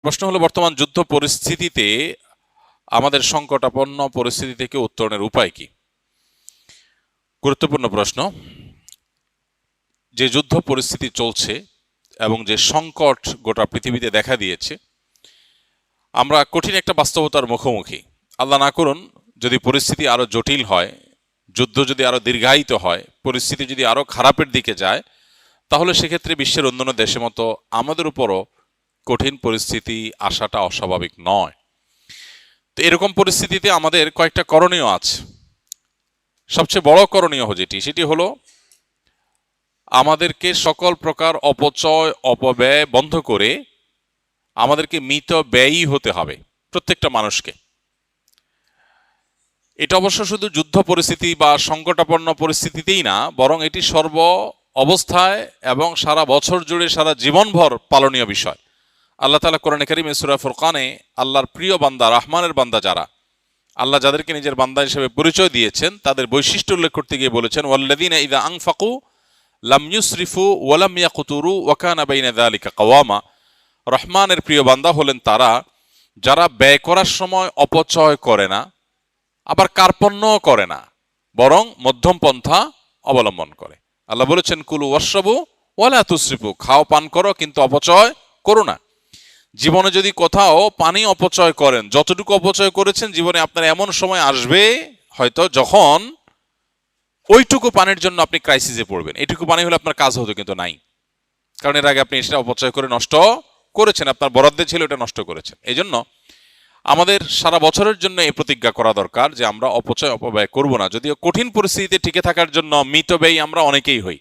প্রশ্ন হলো, বর্তমান যুদ্ধ পরিস্থিতিতে আমাদের সংকটাপন্ন পরিস্থিতি থেকে উত্তরণের উপায় কি? গুরুত্বপূর্ণ প্রশ্ন। যে যুদ্ধ পরিস্থিতি চলছে এবং যে সংকট গোটা পৃথিবীতে দেখা দিয়েছে, আমরা কঠিন একটা বাস্তবতার মুখোমুখি। আল্লাহ না করুন যদি পরিস্থিতি আরো জটিল হয়, যুদ্ধ যদি আরো দীর্ঘায়িত হয়, পরিস্থিতি যদি আরো খারাপের দিকে যায়, তাহলে সেক্ষেত্রে বিশ্বের অন্যান্য দেশের মতো আমাদের উপরও কঠিন পরিস্থিতি আসাটা অস্বাভাবিক নয়। তো এরকম পরিস্থিতিতে আমাদের কয়েকটা করণীয় আছে। সবচেয়ে বড় করণীয় সেটি হলো আমাদেরকে সকল প্রকার অপচয় অপব্যয় বন্ধ করে আমাদেরকে মিত ব্যয়ী হতে হবে প্রত্যেকটা মানুষকে। এটা অবশ্য শুধু যুদ্ধ পরিস্থিতি বা সংকটাপন্ন পরিস্থিতিতেই না, বরং এটি সর্ব অবস্থায় এবং সারা বছর জুড়ে সারা জীবনভর পালনীয় বিষয়। আল্লাহ তাআলা কোরআনে কারীমে সূরা ফুরকানে আল্লাহর প্রিয় বান্দা, রহমানের বান্দা যারা, আল্লাহ যাদেরকে নিজের বান্দা হিসেবে পরিচয় দিয়েছেন, তাদের বৈশিষ্ট্য উল্লেখ করতে গিয়ে বলেছেন, ওয়াল্লাযীনা ইযা আনফাকু লাম ইউসরিফু ওয়া লাম ইয়াকতুরু ওয়া কানা বাইনা যালিকা কাওয়ামা। রহমানের প্রিয় বান্দা হলেন তারা যারা ব্যয় করার সময় অপচয় করে না, আবার কার্পণ্যও করে না, বরং মধ্যম পন্থা অবলম্বন করে। আল্লাহ বলেছেন, কুলু ওয়াশরাবু ওয়া লা তুসরিফু, খাও পান করো কিন্তু অপচয় করো না। জীবনে যদি কোথাও পানি অপচয় করেন, যতটুকু অপচয় করেছেন, জীবনে আপনার এমন সময় আসবে হয়তো যখন ওইটুকু পানির জন্য আপনি ক্রাইসিসে পড়বেন। এইটুকু পানি হলে আপনার কাজ হতো, কিন্তু নাই, কারণ এর আগে আপনি সেটা অপচয় করে নষ্ট করেছেন, আপনার বরাদ্দে ছিল এটা নষ্ট করেছেন। এই জন্য আমাদের সারা বছরের জন্য এই প্রতিজ্ঞা করা দরকার যে আমরা অপচয় অপব্যয় করব না। যদিও কঠিন পরিস্থিতিতে টিকে থাকার জন্য মিতব্যয়ী আমরা অনেকেই হই।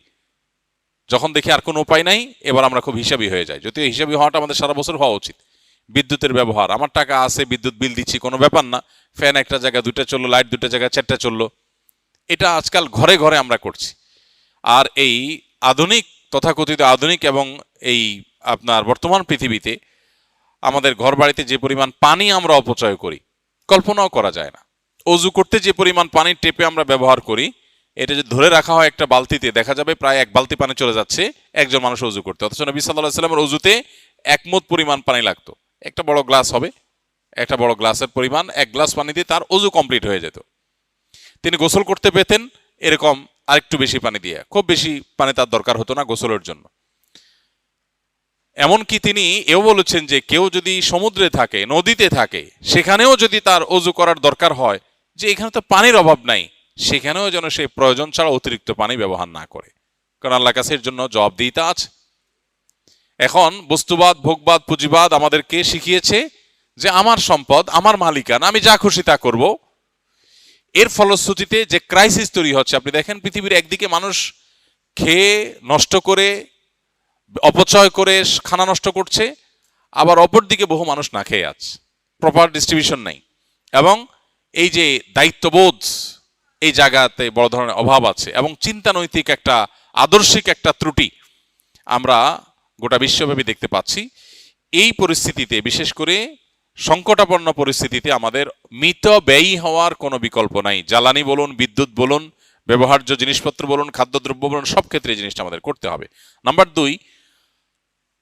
যখন দেখি আর কোনো উপায় নাই, এবার আমরা খুব হিসাবি হয়ে যাই। যদিও হিসাবি হওয়াটা আমাদের সারা বছর হওয়া উচিত। বিদ্যুতের ব্যবহার, আমার টাকা আছে, বিদ্যুৎ বিল দিচ্ছি, কোনো ব্যাপার না, ফ্যান একটা জায়গায় দুইটা চললো, লাইট দুটো জায়গায় চারটা চললো, এটা আজকাল ঘরে ঘরে আমরা করছি। আর এই আধুনিক, তথাকথিত আধুনিক এবং এই আপনার বর্তমান পৃথিবীতে আমাদের ঘর বাড়িতে যে পরিমাণ পানি আমরা অপচয় করি কল্পনাও করা যায় না। অজু করতে যে পরিমাণ পানি টেপে আমরা ব্যবহার করি, এটা যদি ধরে রাখা হয় একটা বালতিতে, দেখা যাবে প্রায় 1 বালতি পানি চলে যাচ্ছে একজন মানুষ অজু করতে। অথচ নবী সাল্লাল্লাহু আলাইহি ওয়াসাল্লামের অজুতে 1 মুদ পরিমাণ পানি লাগতো। একটা বড় গ্লাস হবে, একটা বড় গ্লাসের পরিমাণ 1 গ্লাস পানি দিয়ে তার অজু কমপ্লিট হয়ে যেত। তিনি গোসল করতে পেতেন এরকম আরেকটু বেশি পানি দিয়ে, খুব বেশি পানি তার দরকার হতো না গোসলের জন্য। এমনকি তিনি এও বলেছেন যে কেউ যদি সমুদ্রে থাকে, নদীতে থাকে, সেখানেও যদি তার অজু করার দরকার হয়, যে এখানে তো পানির অভাব নাই, সেখানেও যেন সে প্রয়োজন ছাড়া অতিরিক্ত পানি ব্যবহার না করে, কারণ আল্লাহর কাছে এর জন্য জবাবদিহিতা আছে। এখন বস্তুবাদ, ভোগবাদ, পুঁজিবাদ আমাদেরকে শিখিয়েছে যে আমার সম্পদ, আমার মালিকানা, আমি যা খুশি তা করব। এর ফলশ্রুতিতে যে ক্রাইসিস তৈরি হচ্ছে, আপনি দেখেন পৃথিবীর একদিকে মানুষ খেয়ে নষ্ট করে, অপচয় করে খানা নষ্ট করছে, আবার অপরদিকে বহু মানুষ না খেয়ে আছে, প্রপার ডিস্ট্রিবিউশন নাই, এবং এই যে দায়িত্ববোধ, এই জায়গাতে বড় ধরনের অভাব আছে, এবং চিন্তা নৈতিক একটা আদর্শিক একটা ত্রুটি আমরা গোটা বিশ্বব্যাপী দেখতে পাচ্ছি। এই পরিস্থিতিতে, বিশেষ করে সংকটাপন্ন পরিস্থিতিতে, আমাদের মিত ব্যয়ী হওয়ার কোনো বিকল্প নাই। জ্বালানি বলুন, বিদ্যুৎ বলুন, ব্যবহার্য জিনিসপত্র বলুন, খাদ্যদ্রব্য বলুন, সব ক্ষেত্রে এই জিনিসটা আমাদের করতে হবে। নাম্বার 2,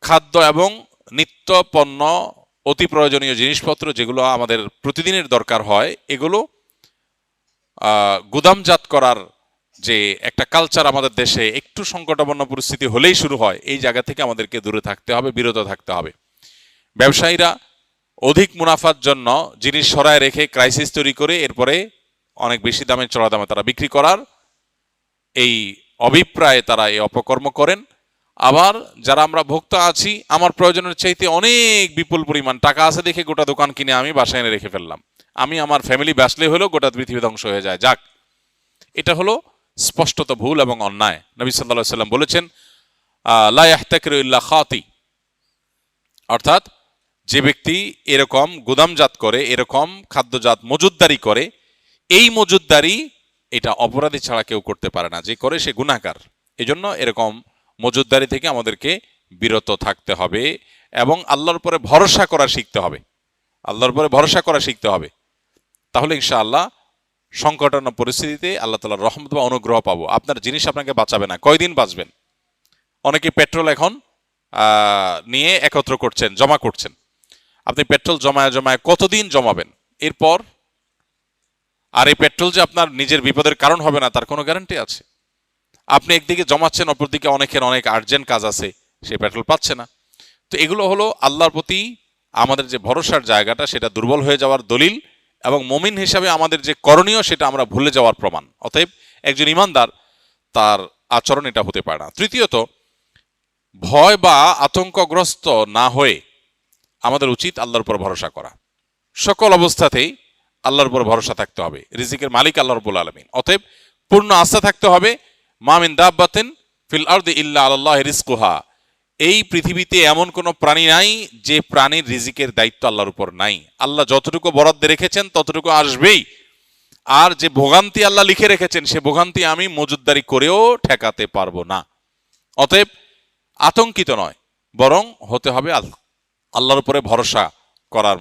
খাদ্য এবং নিত্য পণ্য, অতি প্রয়োজনীয় জিনিসপত্র যেগুলো আমাদের প্রতিদিনের দরকার হয়, এগুলো গুদামজাত করার যে একটা কালচার আমাদের দেশে একটু সংকটাপন্ন পরিস্থিতি হলেই শুরু হয়, এই জায়গা থেকে আমাদেরকে দূরে থাকতে হবে, বিরত থাকতে হবে। ব্যবসায়ীরা অধিক মুনাফার জন্য জিনিস সরায় রেখে ক্রাইসিস তৈরি করে এরপরে অনেক বেশি দামে, চড়া দামে তারা বিক্রি করার এই অভিপ্রায়ে তারা এই অপকর্ম করেন। আবার যারা আমরা ভোক্তা আছি, আমার প্রয়োজনের চাইতে অনেক বিপুল পরিমাণ টাকা আছে দেখে গোটা দোকান কিনে আমি বাসায় এনে রেখে ফেললাম, আমি আমার ফ্যামিলি বাঁচলে হলেও গোটা পৃথিবী ধ্বংস হয়ে যায়, যাক। এটা হলো স্পষ্টত ভুল এবং অন্যায়। নবী সাল্লাল্লাহু আলাইহি ওয়াসাল্লাম বলেছেন, লা ইয়াহতাকিরু ইল্লা খাতি, অর্থাৎ যে ব্যক্তি এরকম গুদামজাত করে, এরকম খাদ্যজাত মজুদদারি করে, এই মজুদদারি এটা অপরাধী ছাড়া কেউ করতে পারে না, যে করে সে গুনাহগার। এজন্য এরকম মজুদদারি থেকে আমাদেরকে বিরত থাকতে হবে এবং আল্লাহর উপরে ভরসা করা শিখতে হবে। আল্লাহর উপরে ভরসা করা শিখতে হবে, তাহলে ইনশাআল্লাহ সংকটাপন্ন পরিস্থিতিতে আল্লাহ তাআলার রহমত বা অনুগ্রহ পাবো। আপনার জিনিস আপনাকে বাঁচাবে না, কয়দিন বাঁচবেন? অনেকে পেট্রোল এখন নিয়ে একত্র করছেন, জমা করছেন। আপনি পেট্রোল জমায় জমায় কতদিন জমাবেন? এরপর আর এই পেট্রোল যে আপনার নিজের বিপদের কারণ হবে না তার কোনো গ্যারান্টি আছে? আপনি একদিকে জমাচ্ছেন, অপরদিকে অনেকের অনেক আর্জেন্ট কাজ আছে, সে পেট্রোল পাচ্ছে না। তো এগুলো হলো আল্লাহর প্রতি আমাদের যে ভরসার জায়গাটা সেটা দুর্বল হয়ে যাওয়ার দলিল, এবং মুমিন হিসাবে আমাদের যে করণীয় সেটা আমরা ভুলে যাওয়ার প্রমাণ। অতএব একজন ইমানদার তার আচরণ এটা হতে পারে না। তৃতীয়ত, ভয় বা আতঙ্কগ্রস্ত না হয়ে আমাদের উচিত আল্লাহর উপর ভরসা করা। সকল অবস্থাতেই আল্লাহর উপর ভরসা থাকতে হবে। রিজিকের মালিক আল্লাহ রাব্বুল আলামিন, অতএব পূর্ণ আস্থা থাকতে হবে। মা মিন দাব্বাতিন ফিল আরদি ইল্লা আলাল্লাহি রিজকুহা, এই পৃথিবীতে এমন কোনো প্রাণী নাই যে প্রাণীর রিজিকের দায়িত্ব আল্লাহর উপর নাই। আল্লাহ যতটুকু বরাদ্দ রেখেছেন ততটুকু আসবেই, আর যে ভোগান্তি আল্লাহ লিখে রেখেছেন সে ভোগান্তি আমি মজুদদারি করেও ঠেকাতে পারবো না। অতএব আতঙ্কিত নয়, বরং হতে হবে আল্লাহর উপরে ভরসা করার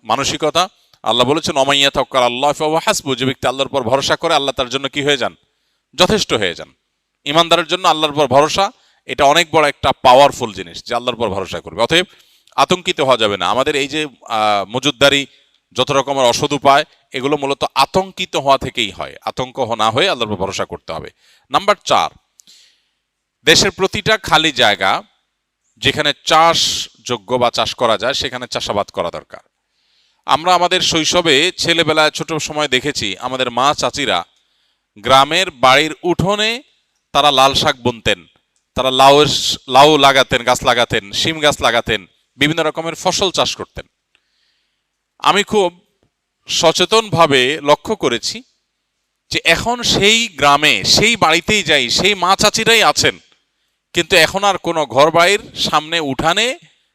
মানসিকতা। আল্লাহ বলেছেন ওমাইয়া তাওয়াক্কাল আল্লাহ ফাহুয়া হাসবু, যে ব্যক্তি আল্লাহর উপর ভরসা করে আল্লাহ তার জন্য কি হয়ে যান? যথেষ্ট হয়ে যান। ইমানদারের জন্য আল্লাহর উপর ভরসা এটা অনেক বড় একটা পাওয়ারফুল জিনিস, যে আল্লাহর উপর ভরসা করবে। অতএব আতঙ্কিত হওয়া যাবে না। আমাদের এই যে মজুদদারি, যত রকমের অসৎ উপায়, এগুলো মূলত আতঙ্কিত হওয়া থেকেই হয়। আতঙ্ক না হয়ে আল্লাহর উপর ভরসা করতে হবে। নাম্বার 4, দেশের প্রতিটা খালি জায়গা যেখানে চাষযোগ্য বা চাষ করা যায় সেখানে চাষাবাদ করা দরকার। আমরা আমাদের শৈশবে ছেলেবেলায় ছোট সময় দেখেছি আমাদের মা চাচিরা গ্রামের বাড়ির উঠোনে তারা লাল শাক বুনতেন, তারা লাউ লাগাতেন, গাছ লাগাতেন, শিম গাছ লাগাতেন, বিভিন্ন রকমের ফসল চাষ করতেন। আমি খুব সচেতনভাবে লক্ষ্য করেছি যে এখন সেই গ্রামে সেই বাড়িতেই যাই, সেই মা চাচিরাই আছেন, কিন্তু এখন আর কোনো ঘর বাড়ির সামনে উঠানে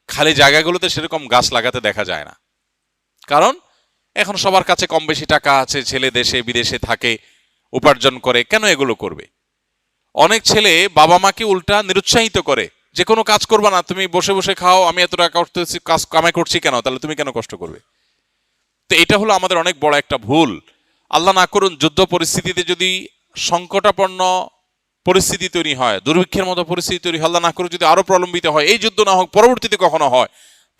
খালি জায়গাগুলোতে সেরকম গাছ লাগাতে দেখা যায় না। কারণ এখন সবার কাছে কম বেশি টাকা আছে, ছেলে দেশে বিদেশে থাকে, উপার্জন করে, কেন এগুলো করবে? অনেক ছেলে বাবা মাকে উল্টা নিরুৎসাহিত করে যে কোনো কাজ করবা না, তুমি বসে বসে খাও, আমি এত টাকা করতেছি, কাজ কামাই করছি কেন, তাহলে তুমি কেন কষ্ট করবে? তো এটা হলো আমাদের অনেক বড় একটা ভুল। আল্লাহ না করুন যুদ্ধ পরিস্থিতিতে যদি সংকটাপন্ন পরিস্থিতি তৈরি হয়, দুর্ভিক্ষের মতো পরিস্থিতি তৈরি হয়, আল্লাহ না করুন যদি আরো প্রলম্বিত হয়, এই যুদ্ধ না হোক পরবর্তীতে কখনো হয়,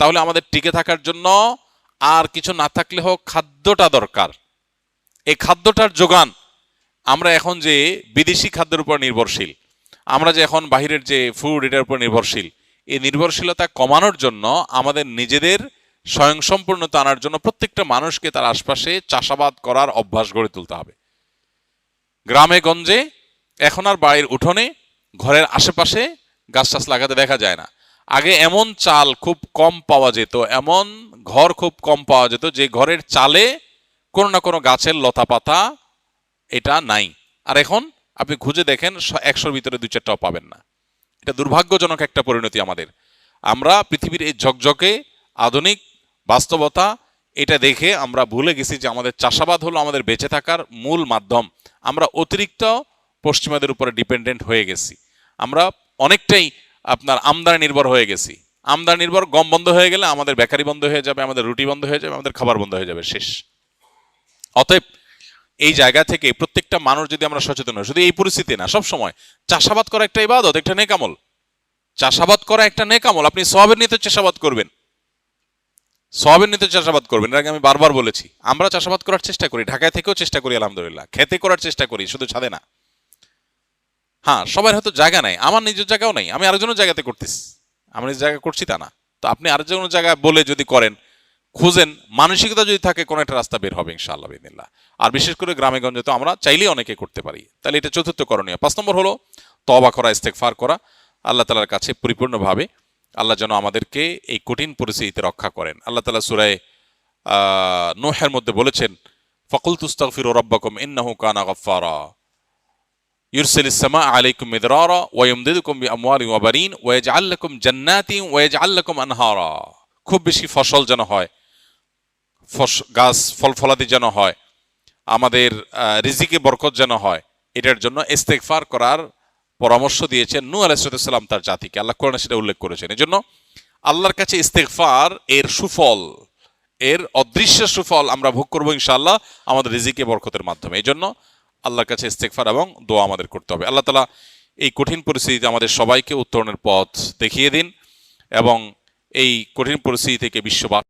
তাহলে আমাদের টিকে থাকার জন্য আর কিছু না থাকলে হোক খাদ্যটা দরকার। এই খাদ্যটার যোগান, আমরা এখন যে বিদেশি খাদ্যের উপর নির্ভরশীল, আমরা যে এখন বাহিরের যে ফুড এটার উপর নির্ভরশীল, এই নির্ভরশীলতা কমানোর জন্য আমাদের নিজেদের স্বয়ংসম্পূর্ণতা আনার জন্য প্রত্যেকটা মানুষকে তার আশপাশে চাষাবাদ করার অভ্যাস গড়ে তুলতে হবে। গ্রামে গঞ্জে এখন আর বাড়ির উঠোনে ঘরের আশেপাশে গাছ টাছ লাগাতে দেখা যায় না। আগে এমন চাল খুব কম পাওয়া যেত, এমন ঘর খুব কম পাওয়া যেত যে ঘরের চালে কোনো না কোনো গাছের লতা পাতা এটা নাই। আর এখন আপনি খুঁজে দেখেন 100-র ভিতরে 2-4টাও পাবেন না। এটা দুর্ভাগ্যজনক একটা পরিণতি আমাদের। আমরা পৃথিবীর এই ঝকঝকে আধুনিক বাস্তবতা এটা দেখে আমরা ভুলে গেছি যে আমাদের চাষাবাদ হলো আমাদের বেঁচে থাকার মূল মাধ্যম। আমরা অতিরিক্ত পশ্চিমাদের উপরে ডিপেন্ডেন্ট হয়ে গেছি। আমরা অনেকটাই আপনার আমদানি নির্ভর হয়ে গেছি। আমদানি নির্ভর, গম বন্ধ হয়ে গেলে আমাদের বেকারি বন্ধ হয়ে যাবে, আমাদের রুটি বন্ধ হয়ে যাবে, আমাদের খাবার বন্ধ হয়ে যাবে, শেষ। অতএব এই জায়গা থেকে প্রত্যেকটা মানুষ যদি আমরা সচেতন হই, শুধু এই পরিস্থিতি না, সব সময় চাষাবাদ করা একটা ইবাদত, একটা নেক আমল। চাষাবাদ করা একটা নেক আমল। আপনি সওয়াবের নিয়তে চাষাবাদ করবেন, সওয়াবের নিয়তে চাষাবাদ করবেন। এর আগে আমি বারবার বলেছি, আমরা চাষাবাদ করার চেষ্টা করি, ঢাকায় থেকেও চেষ্টা করি, আলহামদুলিল্লাহ, খেতে করার চেষ্টা করি, শুধু ছাদে না। হ্যাঁ, সবার হয়তো জায়গা নাই, আমার নিজের জায়গাও নাই, আমি আরেকজনের জায়গাতে করতেছি, আমি নিজের জায়গা করছি তা না। তো আপনি আরেকজনের জায়গায় বলে যদি করেন, খুঁজেন, মানসিকতা যদি থাকে, কোনো একটা রাস্তা বের হবে ইনশাআল্লাহ বিদিনিল্লাহ। আর বিশেষ করে গ্রামে গঞ্জে তো আমরা চাইলেই অনেকে করতে পারি। তাহলে এটা চতুর্থ করণীয়। 5 নম্বর হলো তওবা করা, ইস্তেগফার করা আল্লাহ তাআলার কাছে পরিপূর্ণভাবে। আল্লাহ যেন আমাদেরকে এই কঠিন পরিস্থিতিতে রক্ষা করেন। আল্লাহ তাআলা সূরা নূহের মধ্যে বলেছেন, ফাকুলতু আস্তাগফিরু রাব্বাকুম ইন্নাহু কানা গাফফারা ইউরসিলিস সামাআ আলাইকুম মিদরারা ওয়া ইউমদিদুকুম বিআমওয়ালিন ওয়া বানিন ওয়া ইয়াজআল লাকুম জান্নাতিন ওয়া ইয়াজআল লাকুম আনহারা। খুব বেশি ফসল যেন হয়, গাছ ফল ফলাদি যেন হয়, আমাদের রিজিকে বরকত যেন হয়, এটার জন্য ইস্তেগফার করার পরামর্শ দিয়েছেন নূহ আলাইহিস সালাম তার জাতিকে। আল্লাহ কোরআনে সেটা উল্লেখ করেছেন। এজন্য আল্লাহর কাছে ইস্তেগফার এর সুফল, এর অদৃশ্য সুফল আমরা ভোগ করবো ইনশাআল্লাহ আমাদের রিজিকে বরকতের মাধ্যমে। এই জন্য আল্লাহর কাছে ইস্তেগফার এবং দোয়া আমাদের করতে হবে। আল্লাহ তাআলা এই কঠিন পরিস্থিতিতে আমাদের সবাইকে উত্তরণের পথ দেখিয়ে দিন এবং এই কঠিন পরিস্থিতি থেকে বিশ্ববাসী